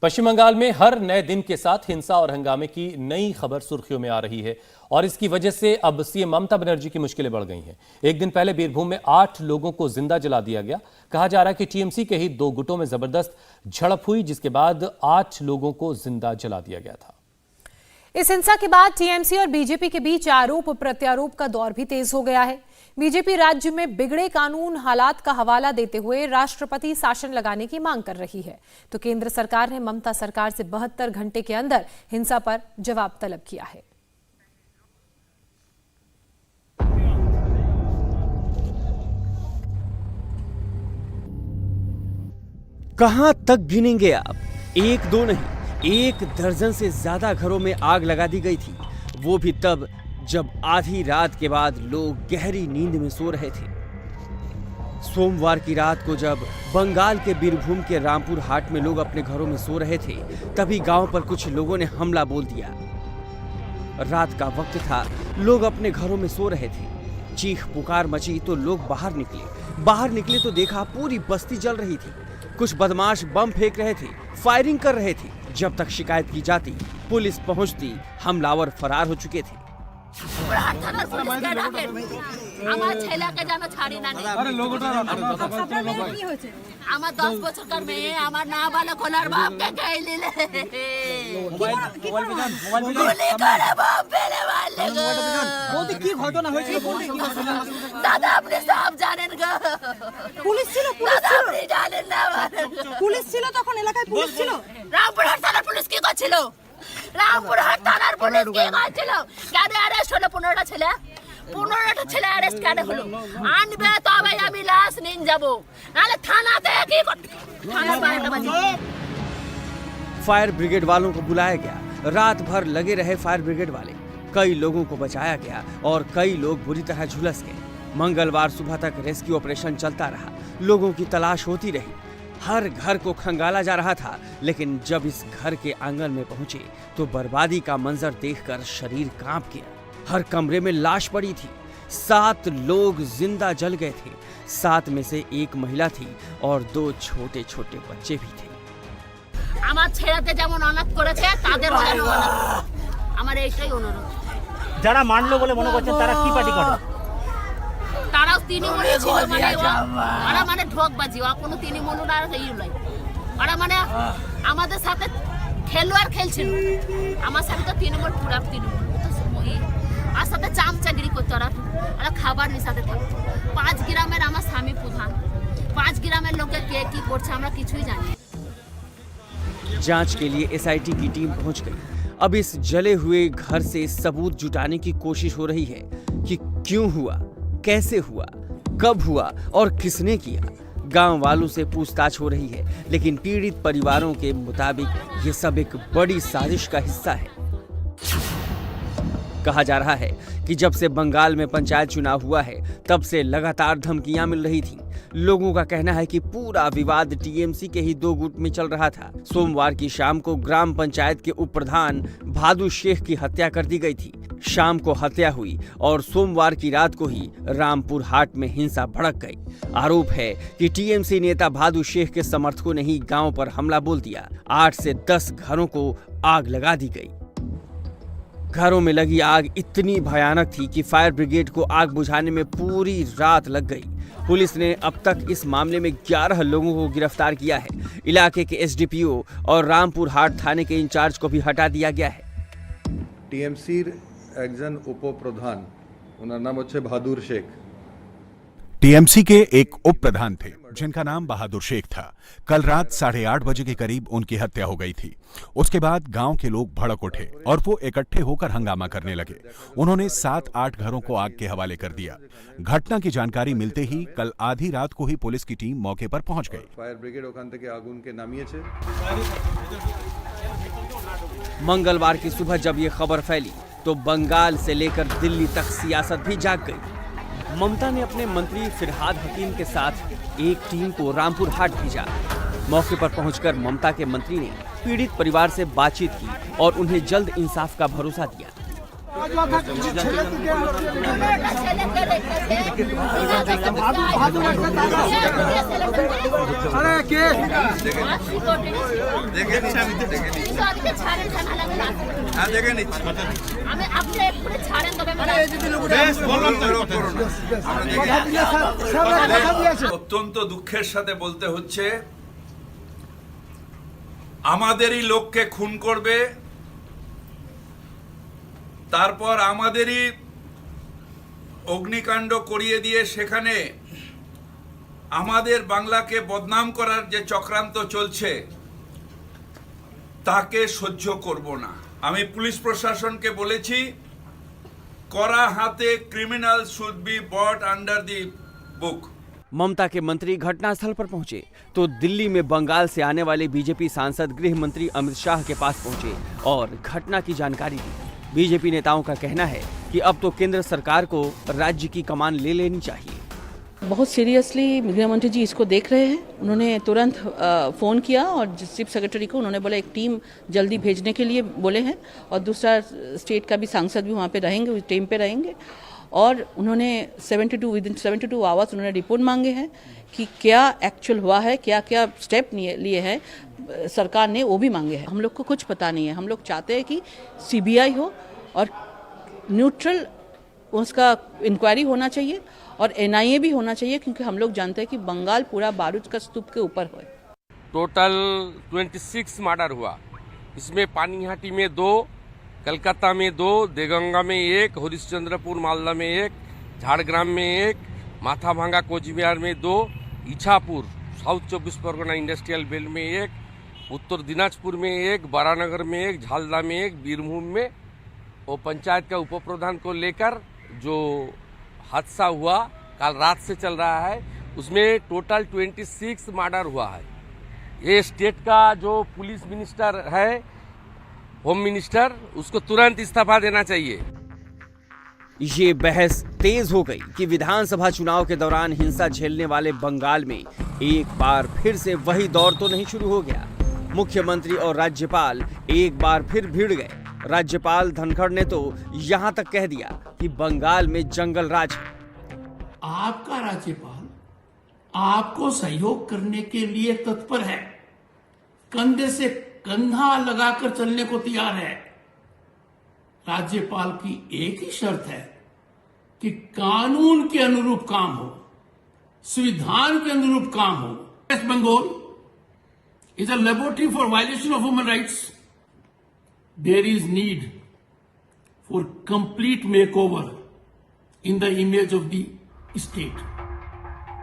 पश्चिम बंगाल में हर नए दिन के साथ हिंसा और हंगामे की नई खबर सुर्खियों में आ रही है और इसकी वजह से अब सीएम ममता बनर्जी की मुश्किलें बढ़ गई हैं। एक दिन पहले बीरभूम में 8 लोगों को जिंदा जला दिया गया। कहा जा रहा है कि टीएमसी के ही 2 गुटों में जबरदस्त झड़प हुई, जिसके बाद 8 लोगों को जिंदा जला दिया गया था। इस हिंसा के बाद टीएमसी और बीजेपी के बीच आरोप प्रत्यारोप का दौर भी तेज हो गया है। बीजेपी राज्य में बिगड़े कानून हालात का हवाला देते हुए राष्ट्रपति शासन लगाने की मांग कर रही है, तो केंद्र सरकार ने ममता सरकार से 72 घंटे के अंदर हिंसा पर जवाब तलब किया है। कहां तक गिनेंगे आप? 1-2 नहीं, 1 दर्जन से ज्यादा घरों में आग लगा दी गई थी, वो भी तब जब आधी रात के बाद लोग गहरी नींद में सो रहे थे। सोमवार की रात को जब बंगाल के बीरभूम के रामपुर हाट में लोग अपने घरों में सो रहे थे, तभी गांव पर कुछ लोगों ने हमला बोल दिया। रात का वक्त था, लोग अपने घरों में सो रहे थे। चीख पुकार मची तो लोग बाहर निकले तो देखा पूरी बस्ती जल रही थी। कुछ बदमाश बम फेंक रहे थे, फायरिंग कर रहे थे। जब तक शिकायत की जाती, पुलिस पहुंचती, हमलावर फरार हो चुके थे। আমার ছেলেকে যেন ছাড়ি না আমার 10 বছরকার মেয়ে আমার না ভালো খোলার বাপকে খাই নিলে বৌদি কি ঘটনা হয়েছিল দাদা আপনি সব জানেন গো পুলিশ ছিল আপনি জানেন না পুলিশ ছিল তখন এলাকায় পুলিশ ছিল রামপুরহাট থানার পুলিশ কি করছিল রামপুরহাট থানার পুলিশ কি করছিল কেন অ্যারেস্ট হলো 15টা ছেলে 15টা ছেলে অ্যারেস্ট কেন হলো আনবে তবে আমি লাশ নিয়ে যাব নালে থানাতে কি থানা পাল্টা বাজি। फायर ब्रिगेड वालों को बुलाया गया। रात भर लगे रहे फायर ब्रिगेड वाले। कई लोगों को बचाया गया और कई लोग बुरी तरह झुलस गए। मंगलवार सुबह तक रेस्क्यू ऑपरेशन चलता रहा। लोगों की तलाश होती रही। हर घर को खंगाला जा रहा था, लेकिन जब इस घर के आंगन में पहुंचे तो बर्बादी का मंजर देखकर शरीर कांप गया। हर कमरे में लाश पड़ी थी। 7 लोग जिंदा जल गए थे। 7 में से 1 महिला थी और 2 छोटे छोटे बच्चे भी थे। আমার ছেলেতে যেমন অনাথ করেছে তাদের যেন অনাথ, আমার এইটাই অনুরোধ। যারা মানলো বলে মনে করছেন তারা কি পার্টি করে? তারাও তৃণমূল ছিল, মানে ঢোকবাজি, কোনো তৃণমূল আর এই নয়। ওরা মানে আমাদের সাথে খেলোয়াড় খেলছিল, আমার সাথে তো তৃণমূল পুরা তৃণমূল আর সাথে চামচাগিরি করতো। ওরা খাবার মিশাতে থাকতো। 5 গ্রামের আমার স্বামী প্রধান, 5 গ্রামের লোকে কে কি করছে আমরা কিছুই জানি। जांच के लिए एसआईटी की टीम पहुंच गई। अब इस जले हुए घर से सबूत जुटाने की कोशिश हो रही है कि क्यों हुआ, कैसे हुआ, कब हुआ और किसने किया। गांव वालों से पूछताछ हो रही है, लेकिन पीड़ित परिवारों के मुताबिक ये सब एक बड़ी साजिश का हिस्सा है। कहा जा रहा है कि जब से बंगाल में पंचायत चुनाव हुआ है, तब से लगातार धमकियां मिल रही थीं। लोगों का कहना है कि पूरा विवाद टीएमसी के ही 2 गुट में चल रहा था। सोमवार की शाम को ग्राम पंचायत के उप प्रधान भादु शेख की हत्या कर दी गई थी। शाम को हत्या हुई और सोमवार की रात को ही रामपुर हाट में हिंसा भड़क गई। आरोप है कि टीएमसी नेता भादु शेख के समर्थकों ने ही गांव पर हमला बोल दिया। 8 से 10 घरों को आग लगा दी गई। घरों में लगी आग इतनी भयानक थी कि फायर ब्रिगेड को आग बुझाने में पूरी रात लग गई। पुलिस ने अब तक इस मामले में 11 लोगों को गिरफ्तार किया है। इलाके के एसडीपीओ और रामपुर हाट थाने के इंचार्ज को भी हटा दिया गया है। टीएमसीर একজন উপপ্রধান, ওনার নাম হচ্ছে বাহাদুর শেখ। टीएमसी के एक उप प्रधान थे जिनका नाम बहादुर शेख था। कल रात 8:30 बजे के करीब उनकी हत्या हो गई थी। उसके बाद गांव के लोग भड़क उठे और वो इकट्ठे होकर हंगामा करने लगे। उन्होंने 7-8 घरों को आग के हवाले कर दिया। घटना की जानकारी मिलते ही कल आधी रात को ही पुलिस की टीम मौके पर पहुंच गई। फायर ब्रिगेड ওখান থেকে আগুনকে নামিয়েছে। मंगलवार की सुबह जब ये खबर फैली तो बंगाल से लेकर दिल्ली तक सियासत भी जाग गई। ममता ने अपने मंत्री फिरहाद हकीम के साथ एक टीम को रामपुर हाट भेजा। मौके पर पहुंचकर ममता के मंत्री ने पीड़ित परिवार से बातचीत की और उन्हें जल्द इंसाफ का भरोसा दिया। অত্যন্ত দুঃখের সাথে বলতে হচ্ছে, আমাদেরই লোককে খুন করবে, তারপর আমাদেরই অগ্নিকাণ্ড করিয়ে দিয়ে সেখানে আমাদের বাংলাকে বদনাম করার যে চক্রান্ত চলছে তাকে সহ্য করব না। আমি পুলিশ প্রশাসনকে বলেছি, কড়া হাতে criminal should be brought under the book. Mamata के मंत्री घटनास्थल पर पहुंचे तो दिल्ली में बंगाल से आने वाले बीजेपी सांसद गृह मंत्री अमित शाह के पास पहुंचे और घटना की जानकारी दी। बीजेपी नेताओं का कहना है कि अब तो केंद्र सरकार को राज्य की कमान ले लेनी चाहिए। बहुत सीरियसली गृह मंत्री जी इसको देख रहे हैं। उन्होंने तुरंत फ़ोन किया और चीफ सेक्रेटरी को उन्होंने बोला एक टीम जल्दी भेजने के लिए बोले हैं, और दूसरा स्टेट का भी सांसद भी वहाँ पे रहेंगे, उस टीम पे रहेंगे। और उन्होंने 72 आवर्स उन्होंने रिपोर्ट मांगे हैं कि क्या एक्चुअल हुआ है, क्या क्या स्टेप लिए हैं सरकार ने, वो भी मांगे हैं। हम लोग को कुछ पता नहीं है। हम लोग चाहते हैं कि सीबीआई हो और न्यूट्रल उसका इंक्वायरी होना चाहिए और एनआईए भी होना चाहिए, क्योंकि हम लोग जानते हैं कि बंगाल पूरा बारूद का स्तूप के ऊपर है। टोटल 26 मर्डर हुआ। इसमें पानीहाटी में 2, कलकत्ता में 2, देगंगा में 1, हरिश्चंद्रपुर मालदा में 1, झाड़ग्राम में 1, माथाभांगा कोचबिहार में 2, इछापुर साउथ 24 परगना इंडस्ट्रियल बेल्ट में 1, उत्तर दिनाजपुर में 1, बारानगर में 1, झालदा में 1, बीरभूम में वो पंचायत का उप प्रधान को लेकर जो हादसा हुआ कल रात से चल रहा है, उसमें टोटल 26 मर्डर हुआ है। ये स्टेट का जो पुलिस मिनिस्टर है, होम मिनिस्टर, उसको तुरंत इस्तीफा देना चाहिए। ये बहस तेज हो गई कि विधानसभा चुनाव के दौरान हिंसा झेलने वाले बंगाल में एक बार फिर से वही दौर तो नहीं शुरू हो गया। मुख्यमंत्री और राज्यपाल एक बार फिर भिड़ गए। राज्यपाल धनखड़ ने तो यहाँ तक कह दिया कि बंगाल में जंगल राज है। आपका राज्यपाल आपको सहयोग करने के लिए तत्पर है, कंधे से कंधा लगाकर चलने को तैयार है। राज्यपाल की एक ही शर्त है कि कानून के अनुरूप काम हो, संविधान के अनुरूप काम हो। West Bengal is a laboratory for violation of human rights. There is need for complete makeover in the image of the state.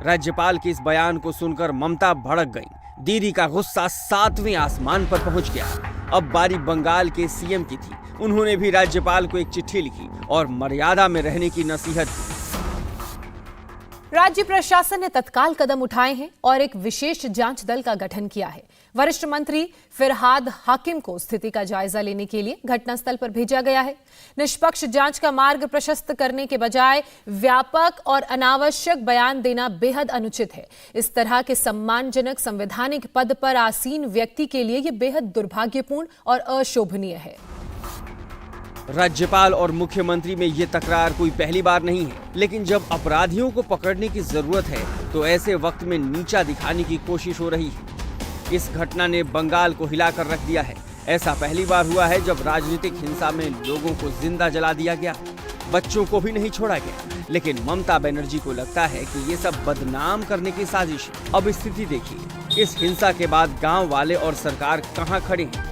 राज्यपाल के इस बयान को सुनकर ममता भड़क गई। दीदी का गुस्सा 7वें आसमान पर पहुंच गया। अब बारी बंगाल के सीएम की थी। उन्होंने भी राज्यपाल को एक चिट्ठी लिखी और मर्यादा में रहने की नसीहत दी। राज्य प्रशासन ने तत्काल कदम उठाए हैं और एक विशेष जांच दल का गठन किया है। वरिष्ठ मंत्री फिरहाद हाकिम को स्थिति का जायजा लेने के लिए घटनास्थल पर भेजा गया है। निष्पक्ष जांच का मार्ग प्रशस्त करने के बजाय व्यापक और अनावश्यक बयान देना बेहद अनुचित है। इस तरह के सम्मानजनक संवैधानिक पद पर आसीन व्यक्ति के लिए यह बेहद दुर्भाग्यपूर्ण और अशोभनीय है। राज्यपाल और मुख्यमंत्री में ये तकरार कोई पहली बार नहीं है, लेकिन जब अपराधियों को पकड़ने की जरूरत है तो ऐसे वक्त में नीचा दिखाने की कोशिश हो रही है। इस घटना ने बंगाल को हिलाकर रख दिया है। ऐसा पहली बार हुआ है जब राजनीतिक हिंसा में लोगों को जिंदा जला दिया गया, बच्चों को भी नहीं छोड़ा गया। लेकिन ममता बनर्जी को लगता है कि ये सब बदनाम करने की साजिश है। अब स्थिति देखिए, इस हिंसा के बाद गाँव वाले और सरकार कहाँ खड़े हैं।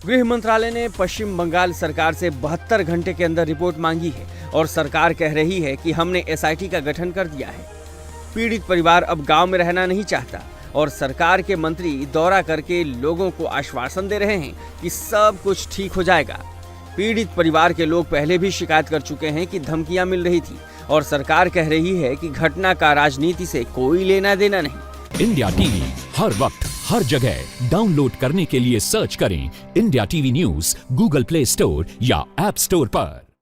गृह मंत्रालय ने पश्चिम बंगाल सरकार से 72 घंटे के अंदर रिपोर्ट मांगी है और सरकार कह रही है कि हमने एसआईटी का गठन कर दिया है। पीड़ित परिवार अब गांव में रहना नहीं चाहता और सरकार के मंत्री दौरा करके लोगों को आश्वासन दे रहे हैं कि सब कुछ ठीक हो जाएगा। पीड़ित परिवार के लोग पहले भी शिकायत कर चुके हैं कि धमकियां मिल रही थी और सरकार कह रही है कि घटना का राजनीति से कोई लेना देना नहीं। इंडिया टीवी हर वक्त हर जगह डाउनलोड करने के लिए सर्च करें India TV news Google play store या ऐप स्टोर पर।